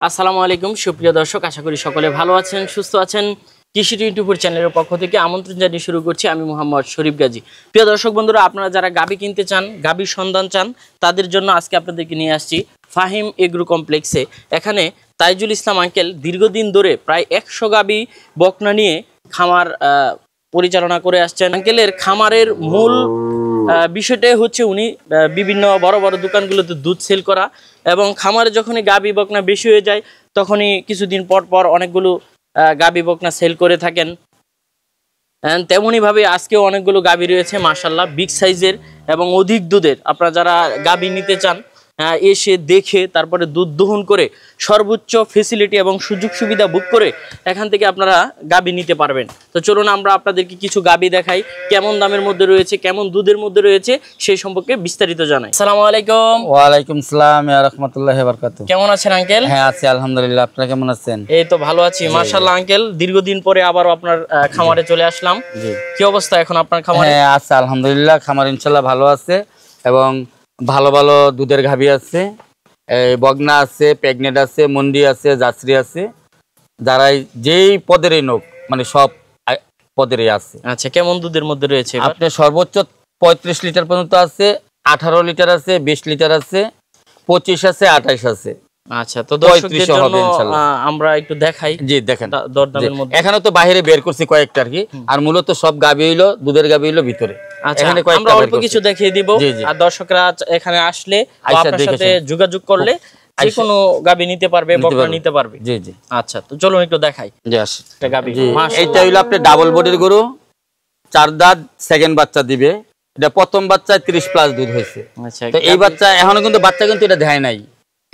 আসসালামু আলাইকুম সুপ্রিয় দর্শক, আশা করি সকলে ভালো আছেন, সুস্থ আছেন। কৃষি 24 চ্যানেলের পক্ষ থেকে আমন্ত্রণ জানিয়ে শুরু করছি আমি মোহাম্মদ শরীফ গাজী। প্রিয় দর্শক বন্ধুরা, আপনারা যারা গাভী কিনতে চান, গাভীর সন্ধান চান, তাদের জন্য আজকে আপনাদেরকে নিয়ে আসছি ফাহিম এগ্রো কমপ্লেক্সে। এখানে তাইজুল ইসলাম আঙ্কেল দীর্ঘদিন ধরে প্রায় 100 গাভী বকনা নিয়ে খামার পরিচালনা করে আসছেন। আঙ্কেলের খামারের মূল বিষয়টাই হচ্ছে উনি বিভিন্ন বড় বড় দোকানগুলোতে দুধ সেল করা, এবং খামারে যখনই গাভী বকনা বেশি হয়ে যায় তখনই কিছুদিন পর পর অনেকগুলো গাভী বকনা সেল করে থাকেন। তেমনইভাবে আজকেও অনেকগুলো গাভী রয়েছে মাশাআল্লাহ, বিগ সাইজের এবং অধিক দুধের। আপনারা যারা গাভী নিতে চান এসে দেখে তারপরে দুধ দহন করে সর্বোচ্চ ফেসিলিটি এবং সুযোগ সুবিধা বুক করে এখান থেকে আপনারা গাভী নিতে পারবেন। তো চলুন আমরা আপনাদেরকে কিছু গাভী দেখাই, কেমন দামের মধ্যে রয়েছে, কেমন দুধের মধ্যে রয়েছে সেই সম্পর্কে বিস্তারিত জানাই। আসসালামু আলাইকুম। ওয়ালাইকুম আসসালাম ওয়া রাহমাতুল্লাহি ওয়া বারাকাতুহু। কেমন আছেন আঙ্কেল? হ্যাঁ আছি আলহামদুলিল্লাহ, আপনারা কেমন আছেন? এই তো ভালো আছি মাশাআল্লাহ আঙ্কেল, দীর্ঘদিন পরে আবারও আপনার খামারে চলে আসলাম। কি অবস্থা এখন আপনার খামারে? হ্যাঁ আছে আলহামদুলিল্লাহ, খামার ইনশাআল্লাহ ভালো আছে এবং ভালো ভালো দুধের গাভী আছে, বগনা আছে, প্রেগনেন্ট আছে, মন্ডি আছে, জার্সি আছে, যারাই যেই পদেরই নোক মানে সব পদেরই আছে। আচ্ছা, কেমন দুধের মধ্যে রয়েছে? আপনার সর্বোচ্চ 35 লিটার পর্যন্ত আছে, 18 লিটার আছে, 20 লিটার আছে, 25 আছে, 28 আছে। আচ্ছা, তো দর্শকদের জন্য আমরা একটু দেখাই। জি দেখেন দরদামের মধ্যে। এখানে তো বাইরে বের করছি কয়েকটা আর কি, আর মূলত সব গাভী হইলো দুধের গাভী হইলো ভিতরে। আচ্ছা, আমরা অল্প কিছু দেখিয়ে দিব, আর দর্শকরা এখানে আসলে আপনার সাথে যোগাযোগ করলে যে কোনো গাভী নিতে পারবে, বকনা নিতে পারবে। জি জি। আচ্ছা, তো চলুন একটু দেখাই। জি আসি একটা গাভী। এইটা হইলো আপনি ডাবল বডির গরু, 4 দাঁত, সেকেন্ড বাচ্চা দিবে। এটা প্রথম বাচ্চায় 30+ দুধ হয়েছে। আচ্ছা, তো এই বাচ্চা এখনো কিন্তু বাচ্চা কিন্তু এটা দেয় নাই,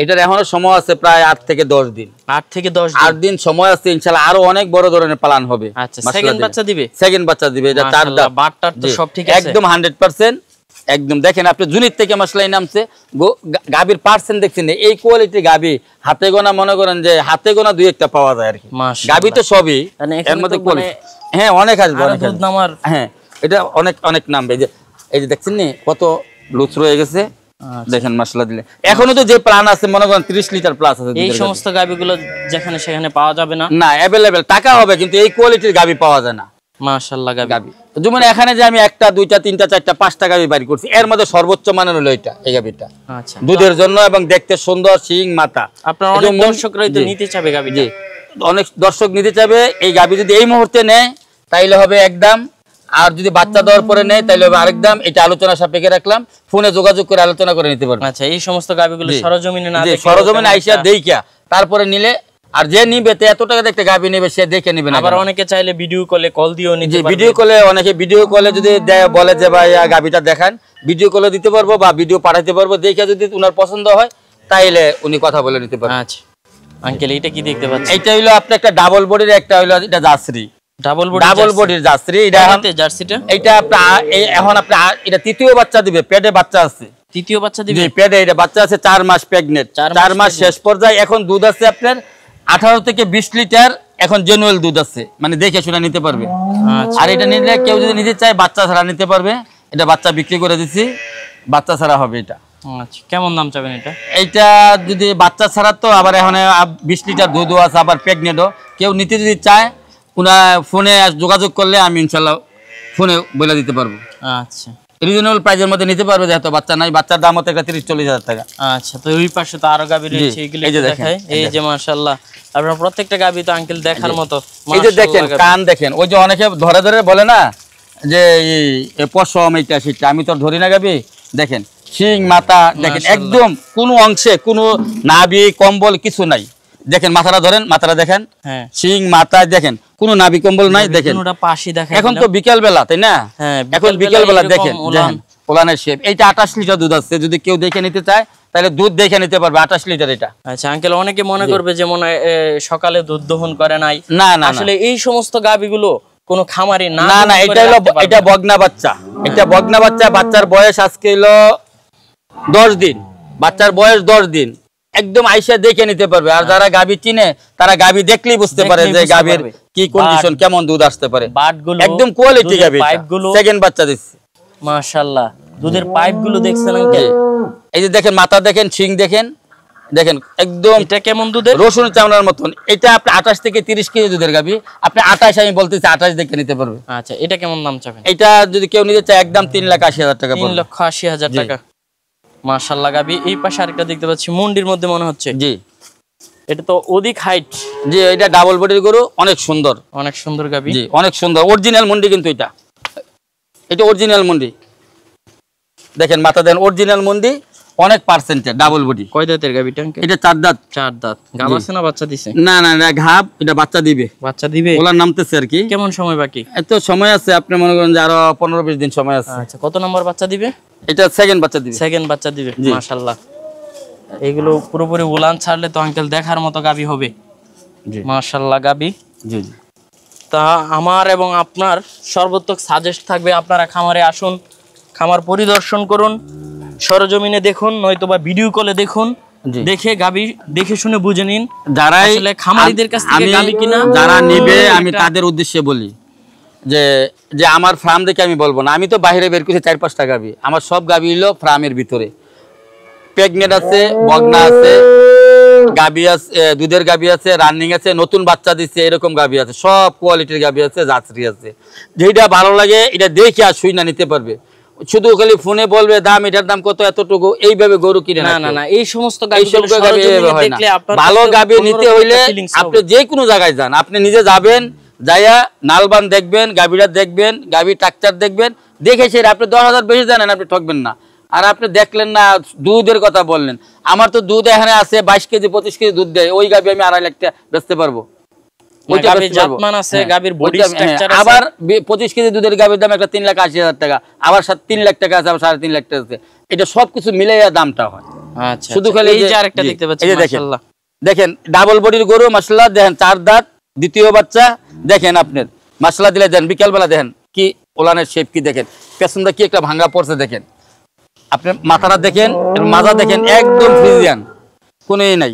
এটার এখনো সময় আছে প্রায় 8 থেকে 10 দিন। 8 থেকে 10 দিন? 8 দিন সময় আছে, ইনশাআল্লাহ আরো অনেক বড় ধরনের পালন হবে। আচ্ছা, সেকেন্ড বাচ্চা দিবে? সেকেন্ড বাচ্চা দিবে। এটা 4 দাঁত, বাটটার তো সব ঠিক আছে একদম 100%। একদম দেখেন আপনি জুনির থেকে মশলাই নামছে, গাভীর পার্সেন্ট দেখছেন, এই কোয়ালিটি গাভী হাতে গোনা, মনে করেন যে হাতে গোনা 2-1টা পাওয়া যায় আর কি। গাভী তো সবই এর মধ্যে কোয়ালিটি। হ্যাঁ অনেক আসবে, অনেক দুধ নামার। হ্যাঁ এটা অনেক অনেক নামবে। এই যে দেখছেন নি কত লুচ রয়ে গেছে, দেখেন মাশাআল্লাহ দিলে। এখনো তো যে প্ল্যান আছে মনে করেন 30 লিটার প্লাস আছে। এই সমস্ত গাভীগুলো যেখানে সেখানে পাওয়া যাবে না? না, अवेलेबल টাকা হবে, কিন্তু এই কোয়ালিটির গাভী পাওয়া যায় না। মাশাআল্লাহ গাভী। যেমন এখানে যে আমি 1টা 2টা 3টা 4টা 5টা গাভী বাইর করছি, এর মধ্যে সর্বোচ্চ মানের হলো এটা, এই গাভীটা। আচ্ছা, দুধের জন্য এবং দেখতে সুন্দর, শিং মাথা। আপনার অনেক দর্শকরাই তো নিতে চাবে গাভী। জি, অনেক দর্শক নিতে চাবে। এই গাভী যদি এই মুহূর্তে নেয় তাইলে হবে একদম, আর যদি বাচ্চা দেওয়ার পরে নেয় তাইলে হবে আরেক দাম। এটা আলোচনা সাপেক্ষে রাখলাম, ফোনে যোগাযোগ করে আলোচনা করে নিতে পারবেন। আচ্ছা, এই সমস্ত গাভীগুলো সরজমিনে না দেখে, সরজমিনে আইসা দেইখা তারপরে নিলে, আর যে নিবে তে এত টাকা দেখতে গাভী নেবে সে দেখে নিবে না। আবার অনেকে চাইলে ভিডিও কলে কল দিও নিতে পারবে। ভিডিও কলে, অনেকে ভিডিও কলে যদি বলে যে ভাই গাভীটা দেখান, ভিডিও কলে দিতে পারবো বা ভিডিও পাঠাতে পারবো, দেখে যদি উনার পছন্দ হয় তাইলে উনি কথা বলে নিতে পারবেন। আচ্ছা আঙ্কেল, এটা কি দেখতে পাচ্ছেন? এটা হইলো আপনি একটা ডাবল বডির, একটা হইলো এটা জার্সি। ডাবল বডির জার্সি। এটা জার্সিটা এটা এখন আপনি এটা তৃতীয় বাচ্চা দিবে, পেটে বাচ্চা আছে। তৃতীয় বাচ্চা দিবে? জি, পেটে এটা বাচ্চা আছে, 4 মাস প্রেগনেন্ট, 4 মাস শেষ পর্যায়ে। এখন দুধ আছে আপনার 18 থেকে 20 লিটার, এখন জেনুয়েল দুধ আছে, মানে দেখে শুনে নিতে পারবে। আর এটা নিলে কেউ যদি নিতে চায় বাচ্চা ছাড়া নিতে পারবে। এটা বাচ্চা বিক্রি করে দিছি, বাচ্চা ছাড়া হবে এটা। আচ্ছা, কেমন দাম চাবেন এটা? এইটা যদি বাচ্চা ছাড়া তো আবার এখন 20 লিটার দুধও আছে, আবার প্রেগনেন্টও। কেউ নিতে যদি চায় ফোনে যোগাযোগ করলে আমি ইনশাল্লাহ ফোনে বলে দিতে পারবো। আচ্ছা, রিজনেবল প্রাইসের মধ্যে নিতে পারবে, যেহেতু বাচ্চা নাই। বাচ্চার দাম হচ্ছে 30-40 হাজার টাকা। আচ্ছা, তো ওই পাশে তো আরো গাভী রয়েছে, এগুলো দেখাই। এই যে মাশাআল্লাহ, আপনার প্রত্যেকটা গাভী তো আঙ্কেল দেখার মতো। এই যে দেখেন কান দেখেন, ওই যে অনেকে ধরে ধরে বলে না যে এই পশম এইটা সেটা, আমি তো ধরি না গাভী। দেখেন শিং মাথা দেখেন, একদম কোনো অংশে কোনো নাভি কম্বল কিছু নাই। দেখেন মাথাটা ধরেন, মাথাটা দেখেন, শিং মাথা দেখেন, কোনো নাভি কম্বল নাই। দেখেন এখন তো বিকেল বেলা, তাই না? এখন বিকেল বেলা দেখেন ওলানের শেপ। এইটা 28 লিটার দুধ আছে, যদি কেউ দেখে নিতে চায় তাহলে দুধ দেখে নিতে পারবে, 28 লিটার এটা। আচ্ছা আঙ্কেল, অনেকে মনে করবে যে মনে সকালে দুধ দহন করে নাই। না না, আসলে এই সমস্ত গাভীগুলো কোনো খামারে না। না না, এটা হলো এটা বগনা বাচ্চা। এটা বগনা বাচ্চা, বাচ্চার বয়স আজকে হলো 10 দিন, বাচ্চার বয়স 10 দিন। একদম আইসা দেখে নিতে পারবে। আর যারা গাভী চিনে তারা গাভী দেখলেই বুঝতে পারে যে গাভীর কি কন্ডিশন, কেমন দুধ আসতে পারে। একদম কোয়ালিটি গাভী, সেকেন্ড বাচ্চা দিচ্ছে মাশাআল্লাহ। দুধের পাইপগুলো দেখছেন আঙ্কেল? এই যে দেখেন মাথা দেখেন, শিং দেখেন, দেখেন একদম এটা কেমন দুধের? রসুন চামড়ার মতন। এটা আপনি 28 থেকে 30 কেজি দুধের গাভী, আপনি 28 আমি বলতেছি 28 দেখে নিতে পারবে। আচ্ছা, এটা কেমন দাম চাবেন? এটা যদি কেউ নিতে চায় একদম 3,80,000 টাকা পড়বে। 3,80,000 টাকা। মাশাআল্লাহ গাবি। এই পাশে আরেকটা দেখতে পাচ্ছি মুন্ডির মধ্যে মনে হচ্ছে। জি, এটা তো অধিক হাইট। জি, এটা ডাবল বডির গরু, অনেক সুন্দর, অনেক সুন্দর গাবি। জি অনেক সুন্দর, অরিজিনাল মুন্ডি কিন্তু এটা অরিজিনাল মুন্ডি। দেখেন মাথা দেন, অরিজিনাল মুন্ডি, অনেক পার্সেন্টের ডাবল বডি। কয় দাঁতের গাবিটা? এটা 4 দাঁত। 4 দাঁত। গাব আছে না বাচ্চা দিছে? না না না, ঘাপ, এটা বাচ্চা দিবে। বাচ্চা দিবে, ওলা নামতেছে আর কি। কেমন সময় বাকি? এত সময় আছে, আপনি মনে করেন যে আরো 15-20 দিন সময় আছে। আচ্ছা, কত নম্বর বাচ্চা দিবে? এটা সেকেন্ড বাচ্চা দিবে। সেকেন্ড বাচ্চা দিবে। মাশাআল্লাহ। এগুলো পুরোপুরি উলান ছাড়লে তো আঙ্কেল দেখার মতো গাবি হবে। জি মাশাআল্লাহ গাবি। জি জি। তা আমার এবং আপনার সর্বোত্তক সাজেস্ট থাকবে, আপনারা খামারে আসুন, খামার পরিদর্শন করুন, সরজমিনে দেখুন, নয়তোবা ভিডিও কলে দেখুন, দেখে গাবি দেখে শুনে বুঝে নিন। যারা আসলে খামারিদের কাছ থেকে গাবি কিনা যারা নেবে, আমি তাদের উদ্দেশ্যে বলি যে যে আমার ফার্ম দেখে আমি বলবো না, আমি তো বাইরে বের করছি 4-5টা গাবি, আমার সব গাবি হলো ফার্মের ভিতরে। প্রেগনেন্ট আছে, বগনা আছে, গাবি আছে, দুধের গাবি আছে, রানিং আছে, নতুন বাচ্চা দিচ্ছে, এরকম গাবি আছে, সব কোয়ালিটির গাবি আছে, জার্সি আছে। যেটা ভালো লাগে এটা দেখে আর শুই না নিতে পারবে। শুধু খালি ফোনে বলবে দাম, এটার দাম কত, এতটুকু, এইভাবে গরু কিনে না না না, এই সমস্ত ভালো গাবি নিতে হইলে আপনি যে কোনো জায়গায় যান, আপনি নিজে যাবেন, যাইয়া নালবান দেখবেন, গাবিটা দেখবেন, গাবি টাকচার দেখবেন, দেখে সে আপনি 10,000 বেশি জানেন, আপনি ঠকবেন না। আর আপনি দেখলেন না, দুধের কথা বললেন, আমার তো দুধ এখানে আছে 22 কেজি 25 কেজি দুধ দেয়, ওই গাবি আমি 2.5 লাখ টাকা বেচতে পারবো। আবার 25 কেজি দুধের গাবির দাম একটা 3,80,000 টাকা, আবার 3 লাখ টাকা আছে, আবার 3.5 লাখ টাকা আছে। এটা সবকিছু মিলাইয়া দামটা হয়। শুধু খালি এই যে আরেকটা দেখতে পাচ্ছেন, মাশাআল্লাহ দেখেন ডাবল বডির গরু, মাশাআল্লাহ দেখেন 4 দাঁত, দ্বিতীয় বাচ্চা। দেখেন আপনার মাশাআল্লাহ দিলে দেন, বিকালবেলা দেখেন কি ওলানের শেপ, কি দেখেন পেছনটা কি একটা ভাঙা পড়ছে, দেখেন আপনি মাথাটা দেখেন, মাজা দেখেন, একদম ফ্রিজিয়ান, কোনোই নাই।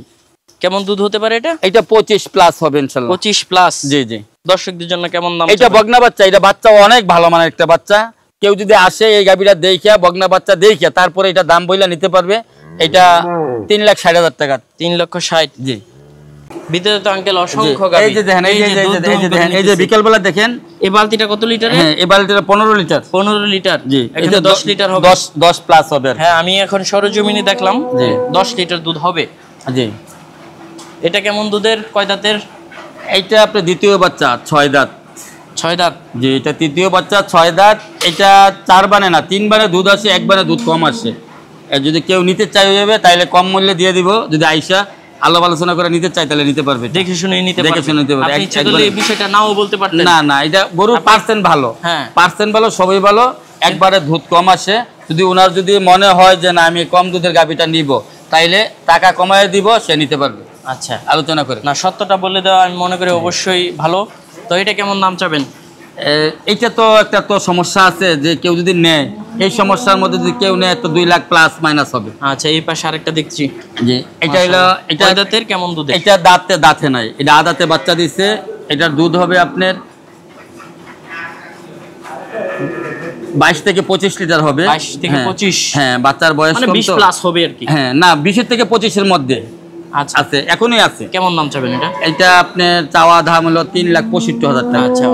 কেমন দুধ হতে পারে এটা? এটা 25 প্লাস হবে ইনশাআল্লাহ। 25 প্লাস। জি জি। দর্শকদের জন্য কেমন দাম? এটা বগনা বাচ্চা, এটা বাচ্চা অনেক ভালো মানের একটা বাচ্চা। কেউ যদি আসে এই গাবিটা দেখিয়া, বগনা বাচ্চা দেখিয়া, তারপরে এটা দাম বইলা নিতে পারবে। এটা 3,60,000 টাকা। 3,60,000। জি। ভিতরে তো আঙ্কেল অসংখ্য গাবি। এই যে দেখেন, এই যে দেখেন, এই যে বিকালবেলা দেখেন। এই বালতিটা কত লিটার? হ্যাঁ, এই বালতিটা 15 লিটার। 15 লিটার। জি। এটা 10 লিটার হবে। 10 প্লাস হবে। হ্যাঁ, আমি এখন সরজমিনে দেখলাম। জি। 10 লিটার দুধ হবে। জি। এটা কেমন দুধের, কয় দাঁতের? এইটা আপনার দ্বিতীয় বাচ্চা, 6 দাঁত। 6 দাঁত। জি, এটা তৃতীয় বাচ্চা, 6 দাঁত। এটা 4 বানে না, 3 বানে দুধ আসে, 1 বানে দুধ কম আসে। যদি কেউ নিতে চাই যাবে, তাইলে কম মূল্যে দিয়ে দিব। যদি আইসা আলাপ আলোচনা করে নিতে চাই, তাহলে নিতে পারবে, দেখে শুনে নিতে পারবে। দেখে শুনে নিতে পারবে। আপনি ইচ্ছা করলে এই বিষয়টা নাও বলতে পারতেন। না না, এটা গরু পার্সেন্ট ভালো। হ্যাঁ, পার্সেন্ট ভালো, সবই ভালো, একবারে দুধ কম আসে। যদি ওনার যদি মনে হয় যে না আমি কম দুধের গাবিটা নিব, তাইলে টাকা কমায় দিব, সে নিতে পারবে। আচ্ছা, আলোচনা করে। না, সত্যটা বলে দেওয়া আমি মনে করি অবশ্যই ভালো। তো এটা কেমন দাম চাবেন? এইটা তো একটা তো সমস্যা আছে, যে কেউ যদি নেয়, এই সমস্যার মধ্যে যদি কেউ নেয় তো 2 লাখ প্লাস মাইনাস হবে। আচ্ছা, এই পাশে আরেকটা দেখছি। জি, এটা হলো, এটা দাঁতের কেমন দুধ? এটা দাঁতে নাই, এটা আদাতে বাচ্চা দিছে। এটার দুধ হবে আপনার 22 থেকে 25 লিটার হবে। 22 থেকে 25। হ্যাঁ, বাচ্চার বয়স মানে 20 প্লাস হবে আর কি। হ্যাঁ, না 20 থেকে 25 এর মধ্যে। আচ্ছা, আছে, এখনই আছে। কেমন দাম চাবেন এটা? এটা আপনার চাওয়া দাম হলো 3,65,000 টাকা। আচ্ছা,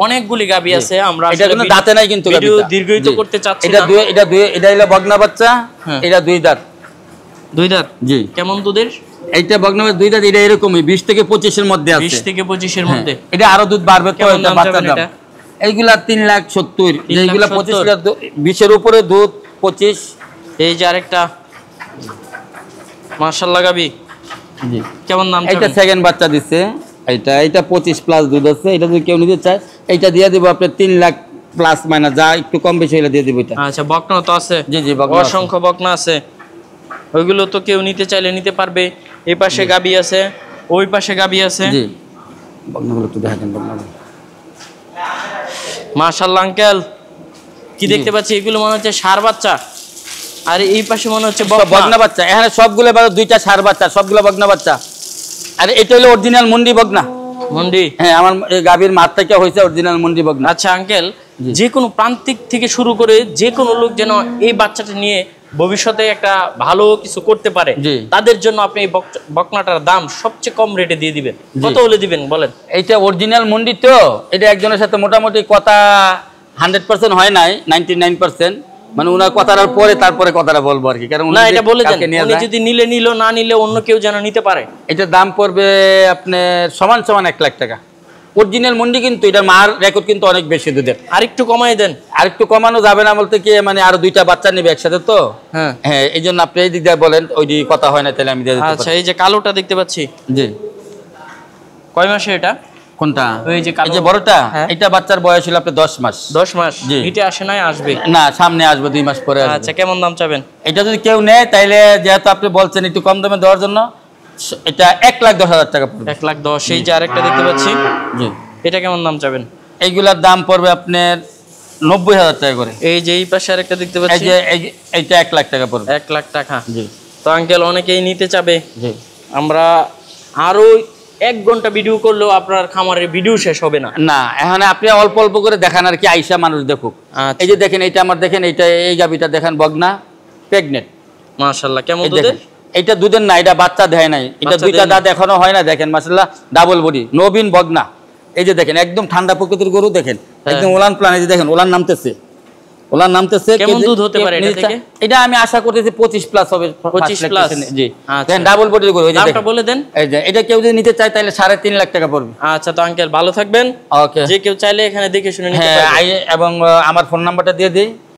অনেকগুলি গাবি আছে। আমরা এটা কোনো দাঁতে নাই কিন্তু, ভিডিও দীর্ঘায়িত করতে চাচ্ছি না। এটা হলো বগনা বাচ্চা। এটা 2 দাঁত। 2 দাঁত। জি। কেমন দুধের? এইটা বগনা বাচ্চা 2 দাঁত। এটা এরকমই 20 থেকে 25 এর মধ্যে আছে। 20 থেকে 25 এর মধ্যে। এটা আরো দুধ বাড়বে তো, এটা বাচ্চার দাম। এইগুলা 3,70,000। এইগুলা 25 লিটার, 20 এর উপরে দুধ 25। এই যে আরেকটা মাশাআল্লাহ গাবি। জি। কেমন দাম? এটা সেকেন্ড বাচ্চা দিচ্ছে। এটা 25 প্লাস দুধ আছে। এটা যদি কেউ নিতে চায়, এইটা দিয়ে দিব আপনি 3 লাখ প্লাস মাইনাস, যা একটু কম বেশি হলে দিয়ে দিব এটা। আচ্ছা, বকনা তো আছে? জি জি, বকনা অসংখ্য বকনা আছে। ওইগুলো তো কেউ নিতে চাইলে নিতে পারবে। এই পাশে গাবি আছে, ওই পাশে গাবি আছে। জি, বকনাগুলো একটু দেখাবেন। বকনাগুলো মাশাআল্লাহ আঙ্কেল, কি দেখতে পাচ্ছি, এগুলো মনে হচ্ছে ষাঁড় বাচ্চা, আর এই পাশে মনে হচ্ছে বকনা বাচ্চা। এখানে সবগুলো 2টা ষাঁড় বাচ্চা, সবগুলো বকনা বাচ্চা। আর এটা হলো অরিজিনাল মুন্ডি বকনা। মুন্ডি? হ্যাঁ, আমার গাভীর মাঠ থেকে হয়েছে অরিজিনাল মুন্ডি বকনা। আচ্ছা আঙ্কেল, যে কোনো প্রান্তিক থেকে শুরু করে যে কোনো লোক যেন এই বাচ্চাটা নিয়ে ভবিষ্যতে একটা ভালো কিছু করতে পারে, জি। তাদের জন্য আপনি এই বকনাটার দাম সবচেয়ে কম রেটে দিয়ে দিবেন, কত হলে দিবেন বলেন? এইটা অরিজিনাল মন্ডি তো, এটা একজনের সাথে মোটামুটি কথা 100% হয় নাই, 99%, মানে ওনার কথার পরে তারপরে কথাটা বলবো আর কি। কারণ না, এটা বলে দেন, উনি যদি নিল, না নিলে অন্য কেউ যেন নিতে পারে। এটার দাম পড়বে আপনার সমান সমান 1 লাখ টাকা। অরিজিনাল মন্ডি, কিন্তু এটার মার রেকর্ড কিন্তু অনেক বেশি দুধের। আরেকটু কমাই দেন। আরেকটু কমানো যাবে না বলতে কি, মানে আরো 2টা বাচ্চা নেবে একসাথে তো। হ্যাঁ, এই জন্য আপনি এই দিক দিয়ে বলেন, ওই দিকে কথা হয় না, তাহলে আমি দিয়ে দিতে পারি। আচ্ছা, এই যে কালোটা দেখতে পাচ্ছি, জি। কয় মাসে এটা? কোনটা? ওই যে কালো, এই যে বড়টা, হ্যাঁ। এটা বাচ্চার বয়স হলো আপনার 10 মাস। 10 মাস? জি। হিটে আসে নাই, আসবে না, সামনে আসবে 2 মাস পরে আসবে। আচ্ছা, কেমন দাম চাবেন? এটা যদি কেউ নেয়, তাইলে যেহেতু আপনি বলছেন একটু কম দামে দেওয়ার জন্য, এটা 1,10,000 টাকা পড়বে। 1,10,000। এই যে আরেকটা দেখতে পাচ্ছি, জি। এটা কেমন দাম চাবেন? এইগুলার দাম পড়বে আপনার 90,000 টাকা করে। এই যে এই পাশে আরেকটা দেখতে এই পাচ্ছি, যে এইটা 1 লাখ টাকা পড়বে। 1 লাখ টাকা। জি। তো আঙ্কেল অনেকেই নিতে চাবে, জি। আমরা আরো 1 ঘন্টা ভিডিও করলেও আপনার খামারের ভিডিও শেষ হবে না। না, এখন আপনি অল্প অল্প করে দেখান আর কি, আইসা মানুষ দেখুক। আচ্ছা। এই যে দেখেন, এইটা আমার দেখেন, এইটা এই গাবিটা দেখেন, বগনা প্রেগনেন্ট। মাশাআল্লাহ, কেমন দুধের? এইটা দুধের না, এটা বাচ্চা দেয় নাই, এটা বাচ্চা 2টা দেয় দাঁত এখনো হয় না। দেখেন মাশাআল্লাহ, ডাবল বডি, নবীন বগনা। এই যে দেখেন, একদম ঠান্ডা প্রকৃতির গরু, দেখেন একদম ওলান প্লান। এই যে দেখেন, ওলান নামতেছে। কেমন দুধ হতে পারে এটা থেকে? এটা আমি আশা করতেছি 25 প্লাস হবে। 25 প্লাস? জি। আচ্ছা। দেখেন ডাবল বডির গরু। এই যে দামটা দেখেন, বলে দেন। এই যে এটা কেউ যদি নিতে চায় তাহলে 3.5 লাখ টাকা পড়বে। আচ্ছা, তো আঙ্কেল ভালো থাকবেন। ওকে। যে কেউ চাইলে এখানে দেখে শুনে নিতে হ্যাঁ, পারবে। এবং আমার ফোন নাম্বারটা দিয়ে দিই।